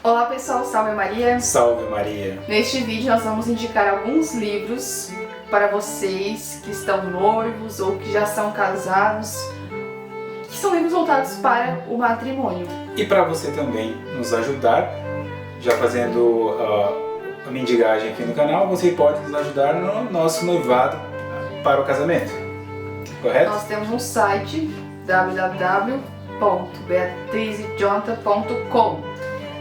Olá pessoal, salve Maria! Salve Maria! Neste vídeo nós vamos indicar alguns livros para vocês que estão noivos ou que já são casados, que são livros voltados para o matrimônio. E para você também nos ajudar, já fazendo a mendigagem aqui no canal, você pode nos ajudar no nosso noivado para o casamento, correto? Nós temos um site www.beatrizejonathan.com,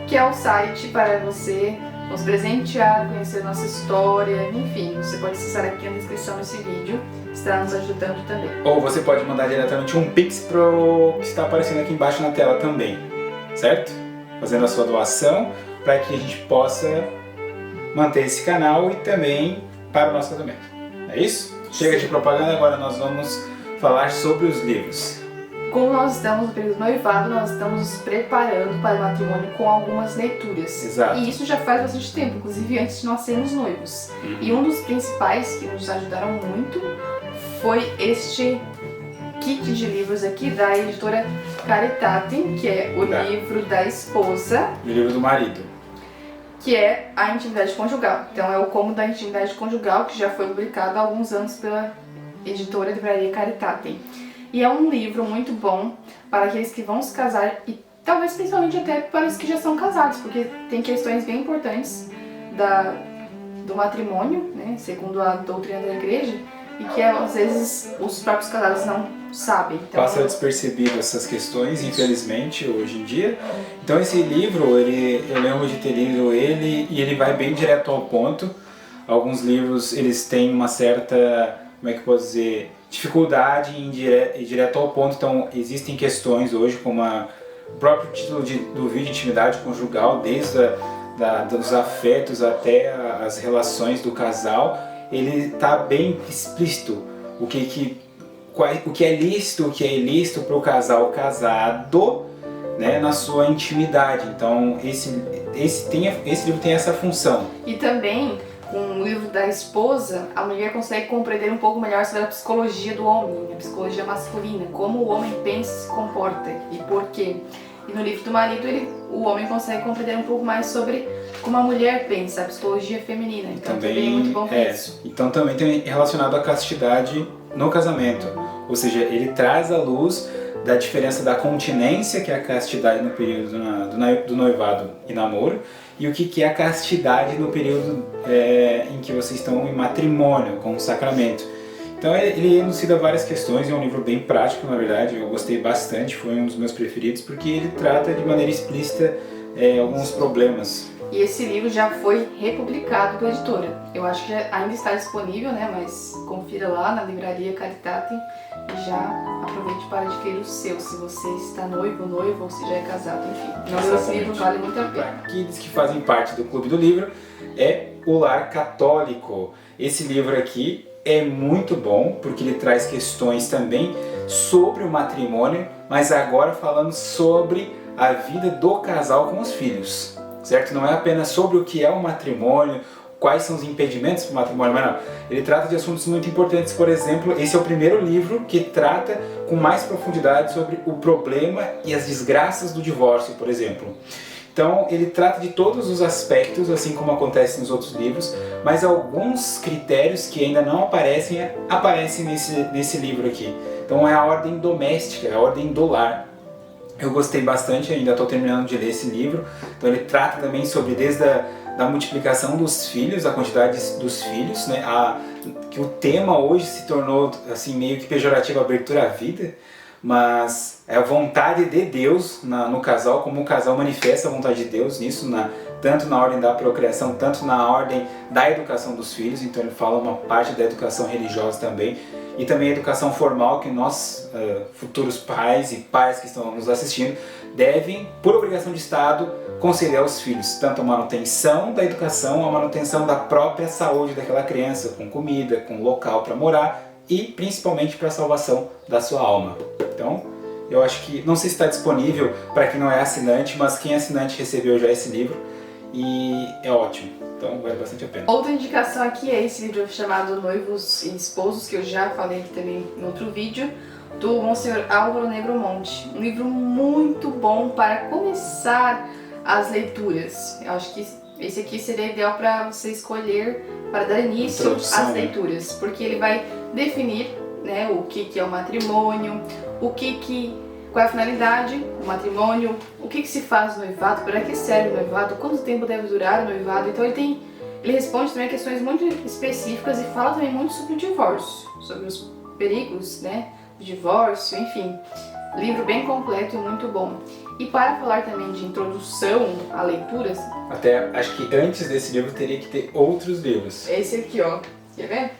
que é o site para você nos presentear, conhecer nossa história, enfim, você pode acessar aqui na descrição desse vídeo, estará nos ajudando também. Ou você pode mandar diretamente um Pix pro que está aparecendo aqui embaixo na tela também, certo? Fazendo a sua doação para que a gente possa manter esse canal e também para o nosso casamento. É isso? Chega de propaganda, agora nós vamos falar sobre os livros. Como nós estamos no período noivado, nós estamos nos preparando para o matrimônio com algumas leituras. Exato. E isso já faz bastante tempo, inclusive antes de nós sermos noivos. E um dos principais que nos ajudaram muito foi este kit de livros aqui da editora Caritatem, que é o livro da esposa. O livro do marido. Que é a intimidade conjugal. Então é o Como da Intimidade Conjugal, que já foi publicado há alguns anos pela editora Livraria Caritatem. E é um livro muito bom para aqueles que vão se casar e talvez principalmente até para os que já são casados, porque tem questões bem importantes do matrimônio, né, segundo a doutrina da igreja, e que às vezes os próprios casados não sabem. Então, passa despercebido essas questões, infelizmente, hoje em dia. Então esse livro, eu lembro de ter lido ele e ele vai bem direto ao ponto. Alguns livros, eles têm uma certa, como é que eu posso dizer, dificuldade em ir direto ao ponto. Então existem questões hoje, como o próprio título do vídeo, intimidade conjugal, desde dos afetos até as relações do casal, ele está bem explícito o que é lícito, o que é ilícito para o casal casado, né, na sua intimidade. Então esse livro tem essa função. E também, com o livro da esposa, a mulher consegue compreender um pouco melhor sobre a psicologia do homem, a psicologia masculina, como o homem pensa e se comporta e por quê. E no livro do marido, o homem consegue compreender um pouco mais sobre como a mulher pensa, a psicologia feminina. Então também é muito bom por isso. Então também tem relacionado à castidade no casamento. Ou seja, ele traz à luz da diferença da continência, que é a castidade no período do noivado e namoro, e o que é a castidade no período em que vocês estão em matrimônio, com o sacramento. Então ele elucida várias questões, é um livro bem prático, na verdade, eu gostei bastante, foi um dos meus preferidos, porque ele trata de maneira explícita alguns problemas. E esse livro já foi republicado pela editora. Eu acho que ainda está disponível, né? Mas confira lá na livraria Caritatem e já aproveite para adquirir o seu, se você está noivo, noiva ou se já é casado, enfim. Então esse livro vale muito a pena. Aqueles que fazem parte do Clube do Livro é O Lar Católico. Esse livro aqui é muito bom porque ele traz questões também sobre o matrimônio, mas agora falando sobre a vida do casal com os filhos. Certo? Não é apenas sobre o que é o matrimônio, quais são os impedimentos para o matrimônio, mas não. Ele trata de assuntos muito importantes. Por exemplo, esse é o primeiro livro que trata com mais profundidade sobre o problema e as desgraças do divórcio, por exemplo. Então, ele trata de todos os aspectos, assim como acontece nos outros livros, mas alguns critérios que ainda não aparecem nesse livro aqui. Então, é a ordem doméstica, é a ordem do lar. Eu gostei bastante, ainda estou terminando de ler esse livro. Então ele trata também sobre desde da multiplicação dos filhos, a quantidade dos filhos, né? Que o tema hoje se tornou assim meio que pejorativo, abertura à vida, mas é a vontade de Deus no casal, como o casal manifesta a vontade de Deus nisso, tanto na ordem da procriação, tanto na ordem da educação dos filhos. Então ele fala uma parte da educação religiosa também, e também a educação formal que nós, futuros pais e pais que estão nos assistindo, devem, por obrigação de Estado, conceder aos filhos, tanto a manutenção da educação, a manutenção da própria saúde daquela criança, com comida, com local para morar e principalmente para a salvação da sua alma. Então, eu acho que, não sei se está disponível para quem não é assinante, mas quem é assinante recebeu já esse livro e é ótimo. Então vale bastante a pena. Outra indicação aqui é esse livro chamado Noivos e Esposos, que eu já falei aqui também em outro vídeo, do Monsenhor Álvaro Negromonte. Um livro muito bom para começar as leituras. Eu acho que esse aqui seria ideal para você escolher para dar início às leituras, porque ele vai definir, né, o que é o matrimônio, qual é a finalidade do matrimônio, o que se faz no noivado, para que serve o noivado, quanto tempo deve durar o noivado. Então ele responde também a questões muito específicas e fala também muito sobre o divórcio, sobre os perigos, né, do divórcio, enfim. Livro bem completo e muito bom. E para falar também de introdução a leituras... Até acho que antes desse livro teria que ter outros livros. Esse aqui, ó. Quer ver?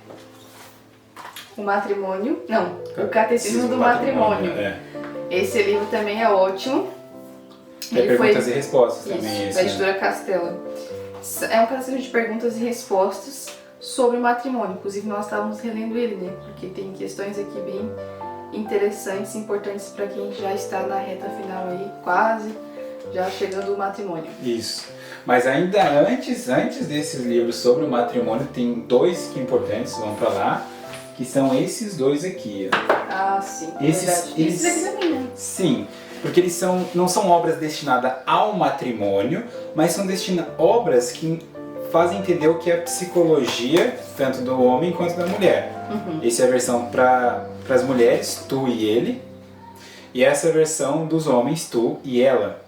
O matrimônio... Não, o Catecismo do Matrimônio. É. Esse livro também é ótimo. Tem perguntas e respostas também. Da editora Castela. É um catecismo de perguntas e respostas sobre o matrimônio. Inclusive nós estávamos relendo ele, né? Porque tem questões aqui bem interessantes e importantes para quem já está na reta final aí, quase já chegando o matrimônio. Isso. Mas ainda antes desses livros sobre o matrimônio, tem dois que importantes, vamos para lá, que são esses dois aqui. Ó. Ah, sim. Esses aqui também, né? Sim, porque eles não são obras destinadas ao matrimônio, mas são obras que fazem entender o que é a psicologia, tanto do homem quanto da mulher. Essa é a versão para as mulheres, tu e ele, e essa é a versão dos homens, tu e ela.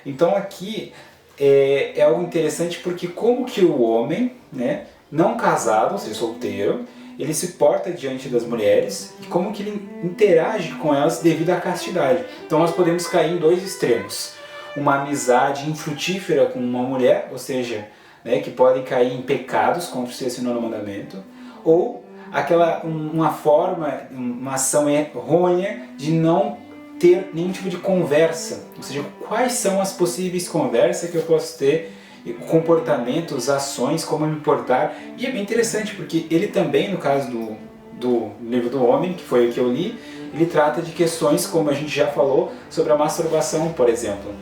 Então aqui é algo interessante porque como que o homem, né, não casado, ou seja, solteiro, ele se porta diante das mulheres e como que ele interage com elas devido à castidade. Então nós podemos cair em dois extremos. Uma amizade infrutífera com uma mulher, ou seja, né, que podem cair em pecados contra o sexto e nono mandamento, ou uma ação errônea de não ter nenhum tipo de conversa. Ou seja, quais são as possíveis conversas que eu posso ter, comportamentos, ações, como me portar. E é bem interessante, porque ele também, no caso do livro do homem, que foi o que eu li, ele trata de questões, como a gente já falou, sobre a masturbação, por exemplo.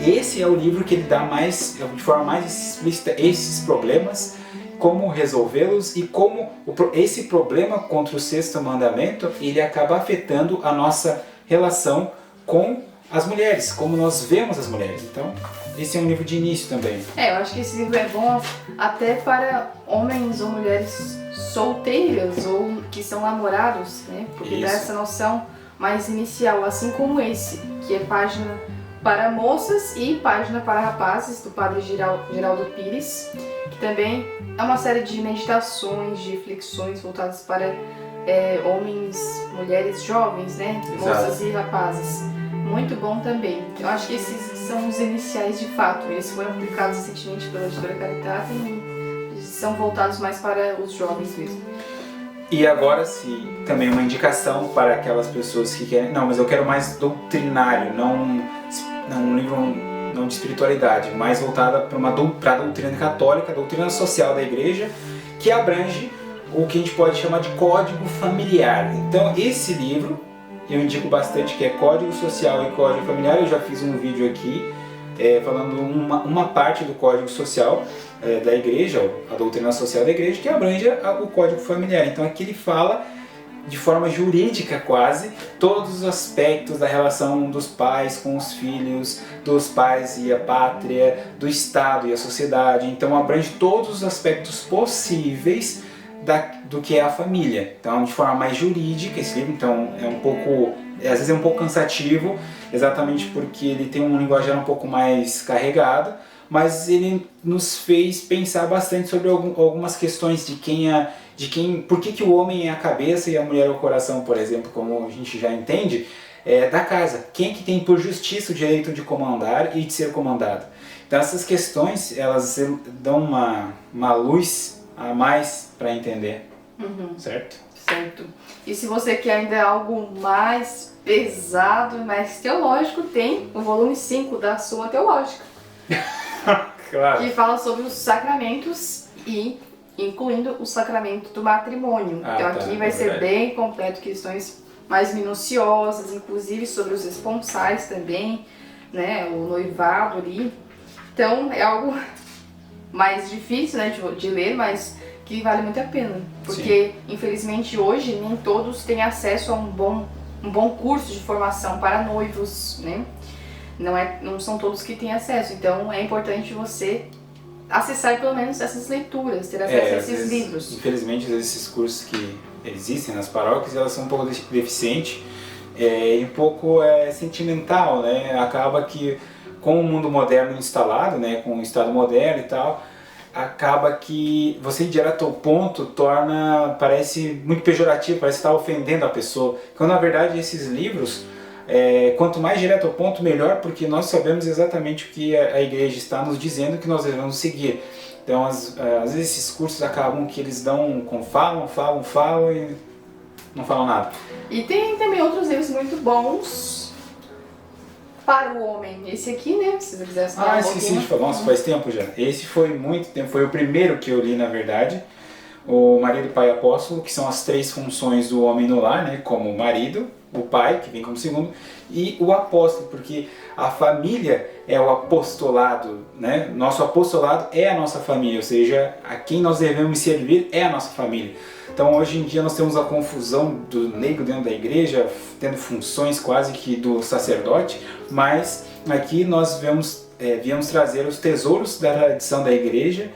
Esse é o livro que ele dá de forma mais explícita esses problemas, como resolvê-los e como esse problema contra o sexto mandamento ele acaba afetando a nossa relação com as mulheres, como nós vemos as mulheres. Então, esse é um livro de início também. Eu acho que esse livro é bom até para homens ou mulheres solteiras ou que são namorados, né? Porque dá essa noção mais inicial, assim como esse, que é página para moças e página para rapazes, do padre Geraldo Pires, que também é uma série de meditações, de reflexões voltadas para homens, mulheres jovens, né? Exato. Moças e rapazes. Muito bom também. Eu acho que esses são os iniciais de fato. Eles foram publicados recentemente pela editora Caritate e são voltados mais para os jovens mesmo. E agora sim, também uma indicação para aquelas pessoas que querem... Não, mas eu quero mais doutrinário, não um livro não de espiritualidade, mais voltada para a doutrina católica, a doutrina social da igreja, que abrange o que a gente pode chamar de código familiar. Então esse livro eu indico bastante, que é Código Social e Código Familiar. Eu já fiz um vídeo aqui falando uma parte do Código Social da Igreja, a doutrina social da Igreja, que abrange o Código Familiar. Então aqui ele fala de forma jurídica quase todos os aspectos da relação dos pais com os filhos, dos pais e a pátria, do Estado e a sociedade. Então abrange todos os aspectos possíveis do que é a família. Então, de forma mais jurídica, esse livro então às vezes é um pouco cansativo, exatamente porque ele tem um linguajar um pouco mais carregado, mas ele nos fez pensar bastante sobre algumas questões por que o homem é a cabeça e a mulher é o coração, por exemplo, como a gente já entende, da casa. Quem é que tem por justiça o direito de comandar e de ser comandado? Então essas questões, elas dão uma luz a mais para entender, certo? Certo. E se você quer ainda algo mais pesado, mais teológico, tem o volume 5 da Suma Teológica. Claro. Que fala sobre os sacramentos e incluindo o sacramento do matrimônio. Então aqui vai ser bem completo, questões mais minuciosas, inclusive sobre os esponsais também, né, o noivado ali. Então é algo mais difícil, né, de ler, mas que vale muito a pena, porque infelizmente hoje nem todos têm acesso a um bom curso de formação para noivos, né? Não são todos que têm acesso, então é importante você acessar pelo menos essas leituras, ter acesso a esses livros. Infelizmente, às vezes, esses cursos que existem nas paróquias, elas são um pouco deficientes e um pouco sentimental, né? Acaba que com o mundo moderno instalado, né, com o Estado moderno e tal, acaba que você ir direto ao ponto parece muito pejorativo, parece estar ofendendo a pessoa. Quando na verdade esses livros, quanto mais direto ao ponto, melhor, porque nós sabemos exatamente o que a igreja está nos dizendo que nós devemos seguir. Então, às vezes esses cursos acabam que eles falam e não falam nada. E tem também outros livros muito bons para o homem. Esse aqui, né? Se você quiser falar esqueci de falar. Nossa, faz tempo já. Esse foi muito tempo. Foi o primeiro que eu li, na verdade. O Marido, Pai e Apóstolo, que são as 3 funções do homem no lar, né? Como o marido, o pai, que vem como segundo, e o apóstolo, porque a família é o apostolado, né? Nosso apostolado é a nossa família, ou seja, a quem nós devemos servir é a nossa família. Então, hoje em dia, nós temos a confusão do leigo dentro da igreja, tendo funções quase que do sacerdote, mas aqui nós viemos trazer os tesouros da tradição da igreja,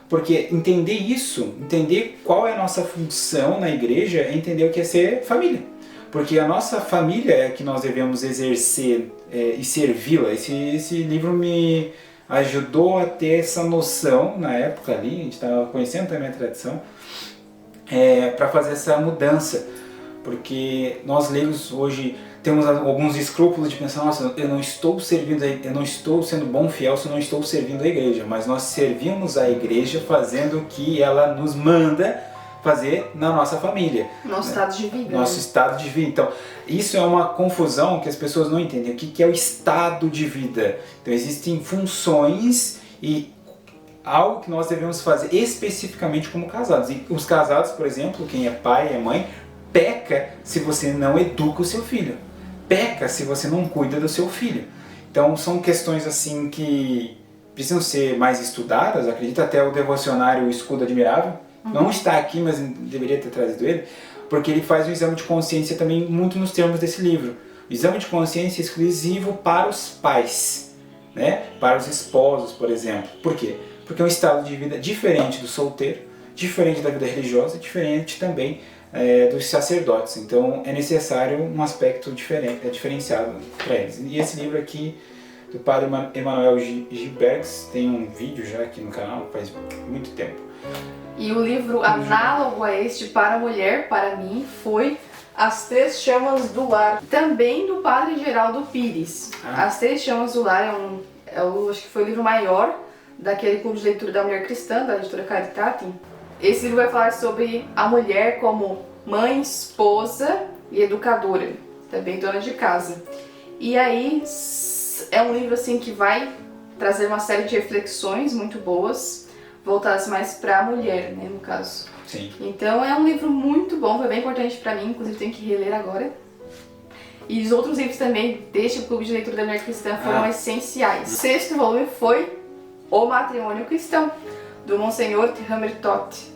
porque entender qual é a nossa função na igreja, é entender o que é ser família. Porque a nossa família é que nós devemos exercer e servi-la. Esse livro me ajudou a ter essa noção na época ali, a gente estava conhecendo também a tradição, para fazer essa mudança, porque nós leigos hoje temos alguns escrúpulos de pensar, nossa, eu não estou sendo bom, fiel, se eu não estou servindo a igreja, mas nós servimos a igreja fazendo o que ela nos manda fazer na nossa família. Nosso estado de vida. Nosso estado de vida. Então, isso é uma confusão que as pessoas não entendem. O que é o estado de vida? Então, existem funções e algo que nós devemos fazer especificamente como casados. E os casados, por exemplo, quem é pai e é mãe, peca se você não educa o seu filho. Peca se você não cuida do seu filho. Então são questões assim que precisam ser mais estudadas. Acredito até o devocionário O Escudo Admirável. Não está aqui, mas deveria ter trazido ele, porque ele faz um exame de consciência também muito nos termos desse livro. O exame de consciência exclusivo para os pais, né? Para os esposos, por exemplo. Por quê? Porque é um estado de vida diferente do solteiro, diferente da vida religiosa, diferente também dos sacerdotes. Então é necessário um aspecto diferenciado para eles. E esse livro aqui, do padre Emanuel Gilbergs, tem um vídeo já aqui no canal, faz muito tempo. E o livro análogo a este para a mulher, para mim, foi As Três Chamas do Lar, também do padre Geraldo Pires. As Três Chamas do Lar acho que foi o livro maior daquele clube de leitura da mulher cristã, da editora Caritatem. Esse livro vai falar sobre a mulher como mãe, esposa e educadora, também dona de casa. E aí é um livro assim que vai trazer uma série de reflexões muito boas, voltadas mais para a mulher, né, no caso. Sim. Então é um livro muito bom, foi bem importante para mim, inclusive tenho que reler agora. E os outros livros também deste clube de leitura da mulher cristã foram essenciais. O 6º volume foi O Matrimônio Cristão, do Monsenhor Hammertott.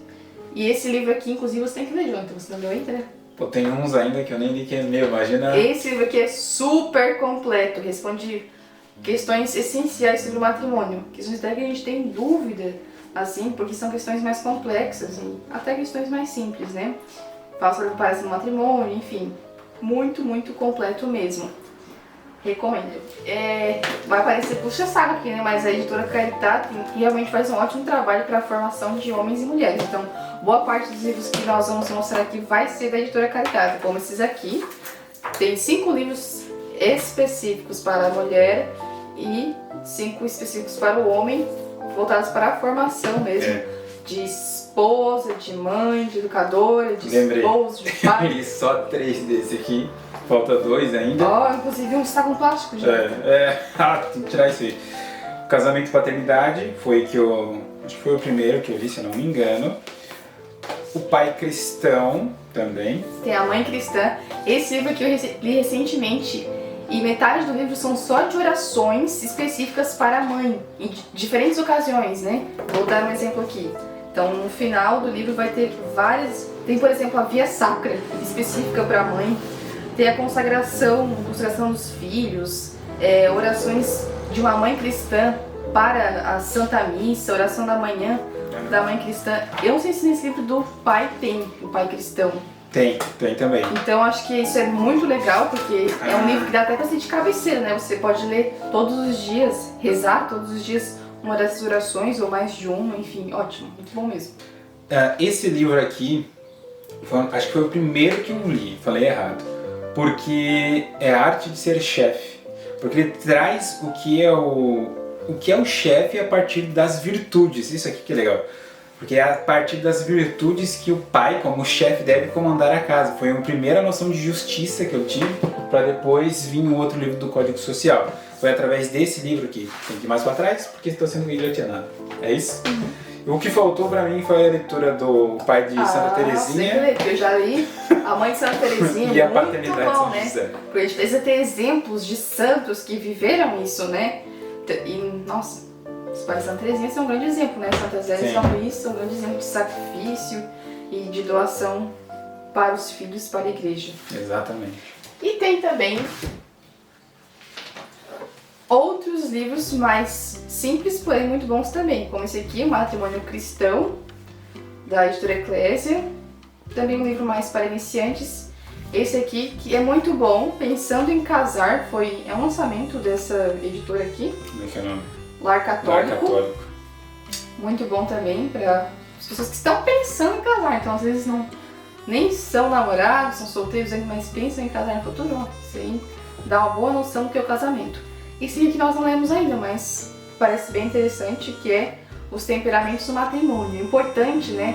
E esse livro aqui, inclusive, você tem que ler junto, você não leu ainda, né? Pô, tem uns ainda que eu nem li que é meu, imagina. Esse livro aqui é super completo, responde questões essenciais sobre o matrimônio, questões até que a gente tem dúvida, assim, porque são questões mais complexas e até questões mais simples, né? Fala sobre preparação do matrimônio, enfim, muito, muito completo mesmo. Recomendo. Vai parecer puxa-saco aqui, né? Mas a editora Caritatem realmente faz um ótimo trabalho para a formação de homens e mulheres. Então, boa parte dos livros que nós vamos mostrar aqui vai ser da editora Caritatem, como esses aqui. Tem 5 livros específicos para a mulher e 5 específicos para o homem, voltados para a formação mesmo, de esposa, de mãe, de educadora, de esposo, de pai. Lembrei, só 3 desse aqui. Falta 2 ainda. Inclusive um está com plástico já. Tem que tirar isso aí. Casamento e Paternidade foi acho que foi o primeiro que eu li, se eu não me engano. O Pai Cristão também. Tem a Mãe Cristã. Esse livro aqui eu li recentemente e metade do livro são só de orações específicas para a mãe, em diferentes ocasiões, né? Vou dar um exemplo aqui. Então no final do livro vai ter várias. Tem, por exemplo, a Via Sacra, específica para a mãe. Tem a consagração dos filhos, orações de uma mãe cristã para a Santa Missa, oração da manhã da mãe cristã. Eu não sei se nesse livro do pai tem, o pai cristão. Tem também. Então acho que isso é muito legal, porque é um livro que dá até pra ser de cabeceira, né? Você pode ler todos os dias, rezar todos os dias uma dessas orações, ou mais de uma, enfim, ótimo, muito bom mesmo. Esse livro aqui, acho que foi o primeiro que eu li, falei errado, porque é a arte de ser chefe, porque ele traz o que é o chefe a partir das virtudes, isso aqui que é legal. Porque é a partir das virtudes que o pai, como chefe, deve comandar a casa. Foi a primeira noção de justiça que eu tive, para depois vir um outro livro do Código Social. Foi através desse livro aqui. Tem que ir mais para trás, porque estou sendo guilhotinado. É isso? O que faltou para mim foi a leitura do pai de Santa Teresinha. Eu já li a mãe de Santa Teresinha. E a paternidade de São né? José. Porque a gente precisa ter exemplos de santos que viveram isso, né? E, nossa... Os pais de Santa Teresinha são um grande exemplo, né? Santa Zé e São Luís são um grande exemplo de sacrifício e de doação para os filhos, para a igreja. Exatamente. E tem também outros livros mais simples, porém muito bons também, como esse aqui, O Matrimônio Cristão, da editora Eclésia. Também um livro mais para iniciantes. Esse aqui, que é muito bom, Pensando em Casar, é um lançamento dessa editora aqui. Como é que é o nome? Lar Católico. Lar Católico. Muito bom também para as pessoas que estão pensando em casar. Então, às vezes, nem são namorados, são solteiros, mas pensam em casar no futuro. Isso aí dá uma boa noção do que é o casamento. Esse aqui nós não lemos ainda, mas parece bem interessante, que é Os Temperamentos do Matrimônio. Importante, né?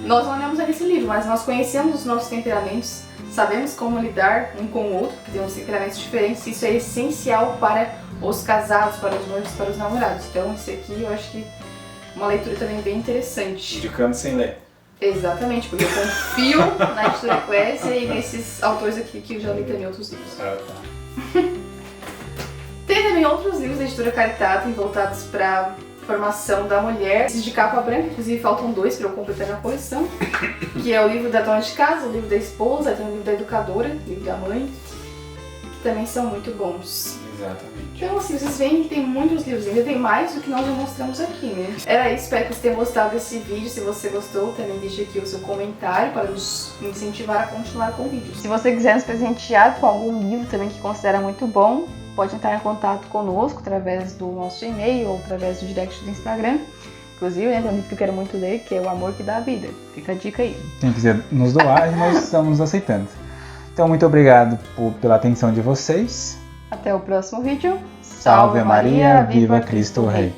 Nós não lemos ainda esse livro, mas nós conhecemos os nossos temperamentos, sabemos como lidar um com o outro, porque temos temperamentos diferentes. Isso é essencial para os casados, para os noivos, para os namorados. Então, esse aqui eu acho que é uma leitura também bem interessante. Indicando sem ler. Exatamente, porque eu confio na editora Eclésia e nesses autores aqui que eu já li também outros livros. Tá. Tem também outros livros da editora Caritatem voltados para formação da mulher. Esses de capa branca, inclusive faltam 2 para eu completar minha coleção. Que é o livro da dona de casa, o livro da esposa, tem o livro da educadora, o livro da mãe, que também são muito bons. Exatamente. Então, assim, vocês veem que tem muitos livros, ainda tem mais do que nós já mostramos aqui, né? Era isso, espero que vocês tenham gostado desse vídeo. Se você gostou, também deixe aqui o seu comentário para nos incentivar a continuar com vídeos. Se você quiser nos presentear com algum livro também que considera muito bom, pode entrar em contato conosco através do nosso e-mail ou através do direct do Instagram. Inclusive, né, tem um livro que eu quero muito ler, que é O Amor que Dá a Vida. Fica a dica aí. Quem quiser nos doar, nós estamos aceitando. Então, muito obrigado pela atenção de vocês. Até o próximo vídeo. Salve Maria, viva Cristo Rei.